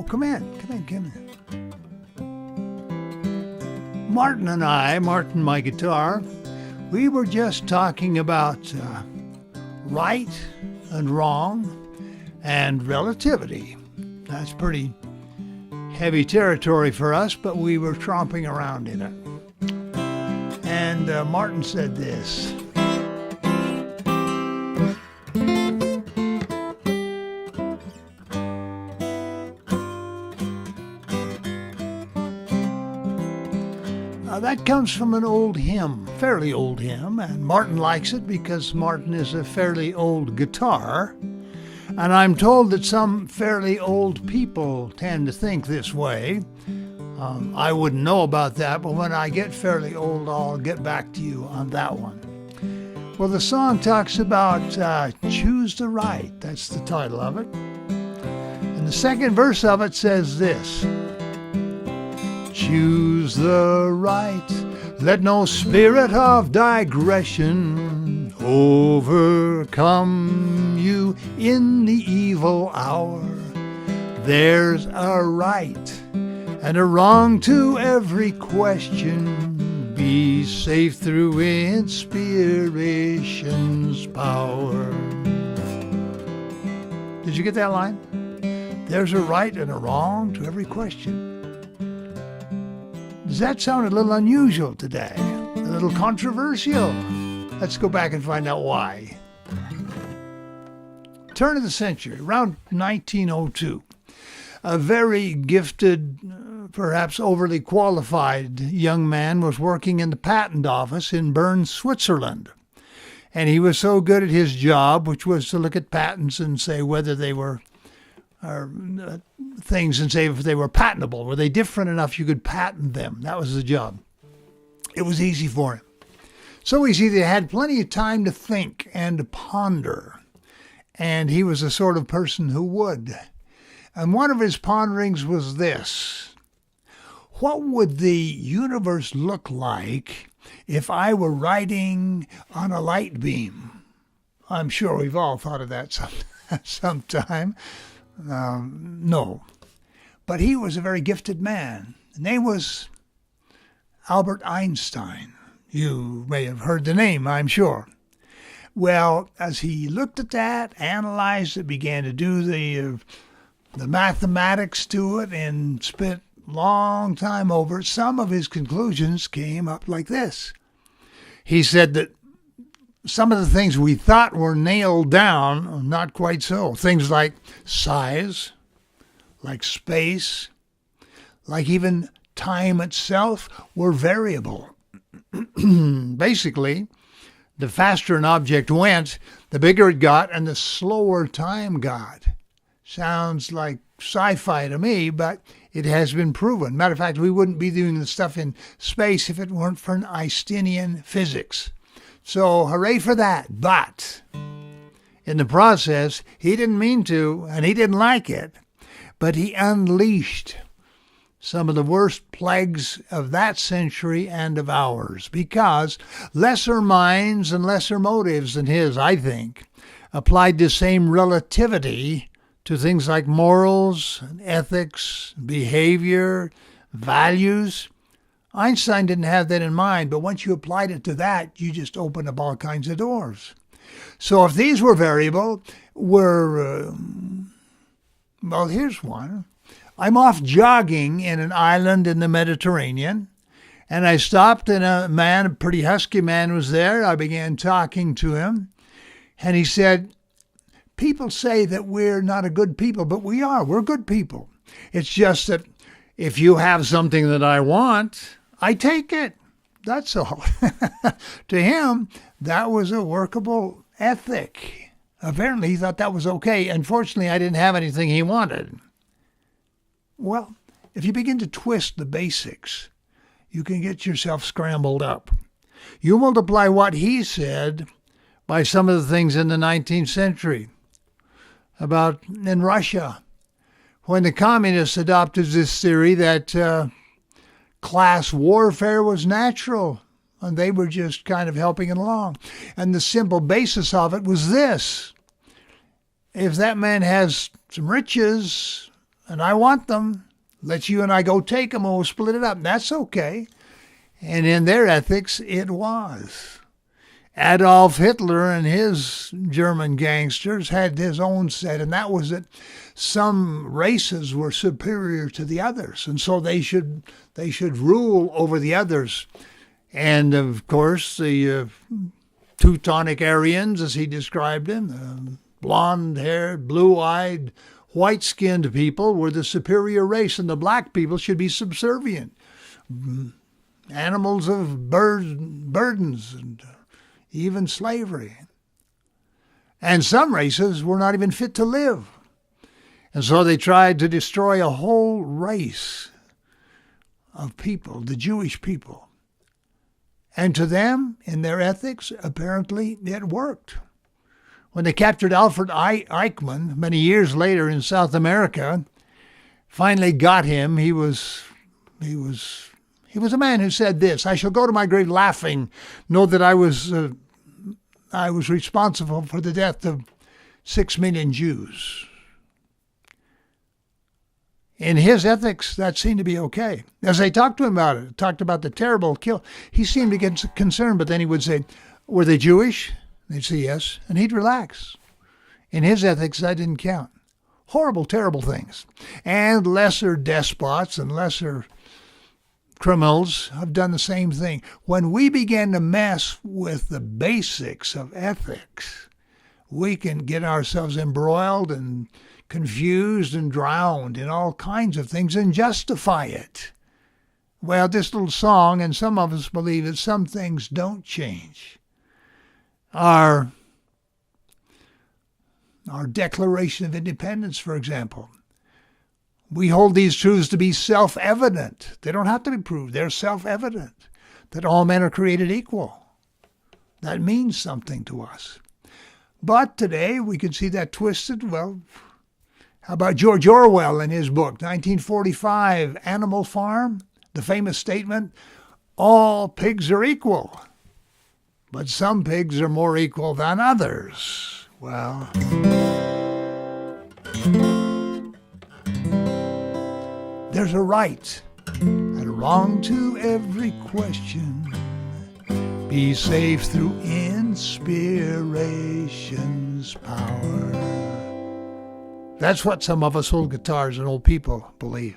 come in. Martin and I, Martin my guitar, we were just talking about right and wrong and relativity. That's pretty heavy territory for us, but we were tromping around in it. And Martin said this. That comes from an old hymn, fairly old hymn, and Martin likes it because Martin is a fairly old guitar. And I'm told that some fairly old people tend to think this way. I wouldn't know about that, but when I get fairly old, I'll get back to you on that one. Well, the song talks about choose the right. That's the title of it. And the second verse of it says this. Choose the right, let no spirit of digression overcome you in the evil hour. There's a right and a wrong to every question. Be safe through inspiration's power. Did you get that line? There's a right and a wrong to every question. Does that sound a little unusual today? A little controversial? Let's go back and find out why. Turn of the century, around 1902. A very gifted, perhaps overly qualified young man was working in the patent office in Bern, Switzerland. And he was so good at his job, which was to look at patents and say whether they were things and say if they were patentable. Were they different enough you could patent them? That was the job. It was easy for him. So easy they had plenty of time to think and to ponder. And he was the sort of person who would. And one of his ponderings was this. What would the universe look like if I were riding on a light beam? I'm sure we've all thought of that sometime. No. But he was a very gifted man. His name was Albert Einstein. You may have heard the name, I'm sure. Well, as he looked at that, analyzed it, began to do the mathematics to it, and spent a long time over it, some of his conclusions came up like this. He said that some of the things we thought were nailed down are not quite so. Things like size, like space, like even time itself were variable. Basically, the faster an object went, the bigger it got and the slower time got. Sounds like sci-fi to me, but it has been proven. Matter of fact, we wouldn't be doing the stuff in space if it weren't for Einsteinian physics. So hooray for that. But in the process, he didn't mean to, and he didn't like it, but he unleashed some of the worst plagues of that century and of ours, because lesser minds and lesser motives than his, I think, applied the same relativity to things like morals, ethics, behavior, values. Einstein didn't have that in mind, but once you applied it to that, you just opened up all kinds of doors. So if these were variable, well, here's one. I'm off jogging in an island in the Mediterranean, and I stopped, and a pretty husky man was there. I began talking to him, and he said, people say that we're not a good people, but we are. We're good people. It's just that if you have something that I want, I take it. That's all. To him, that was a workable ethic. Apparently, he thought that was okay. Unfortunately, I didn't have anything he wanted. Well, if you begin to twist the basics, you can get yourself scrambled up. You multiply what he said by some of the things in the 19th century about in Russia, when the communists adopted this theory that class warfare was natural, and they were just kind of helping it along. And the simple basis of it was this. If that man has some riches, and I want them. Let you and I go take them and we'll split it up. And that's okay. And in their ethics, it was. Adolf Hitler and his German gangsters had his own set, and that was that some races were superior to the others, and so they should rule over the others. And of course, the Teutonic Aryans, as he described them, blonde-haired, blue-eyed, white-skinned people were the superior race, and the black people should be subservient, animals of burdens and even slavery. And some races were not even fit to live. And so they tried to destroy a whole race of people, the Jewish people. And to them, in their ethics, apparently it worked. When they captured Alfred Eichmann many years later in South America, finally got him, he was a man who said this: "I shall go to my grave laughing, know that I was responsible for the death of 6 million Jews." In his ethics, that seemed to be okay. As they talked to him about it, talked about the terrible kill, he seemed to get concerned, but then he would say, "Were they Jewish?" They'd say yes, and he'd relax. In his ethics, that didn't count. Horrible, terrible things. And lesser despots and lesser criminals have done the same thing. When we begin to mess with the basics of ethics, we can get ourselves embroiled and confused and drowned in all kinds of things and justify it. Well, this little song, and some of us believe that some things don't change. Our Declaration of Independence, for example. We hold these truths to be self-evident. They don't have to be proved. They're self-evident, that all men are created equal. That means something to us. But today we can see that twisted. Well, how about George Orwell in his book, 1945, Animal Farm? The famous statement, all pigs are equal, but some pigs are more equal than others. Well, there's a right and a wrong to every question. Be safe through inspiration's power. That's what some of us old guitars and old people believe.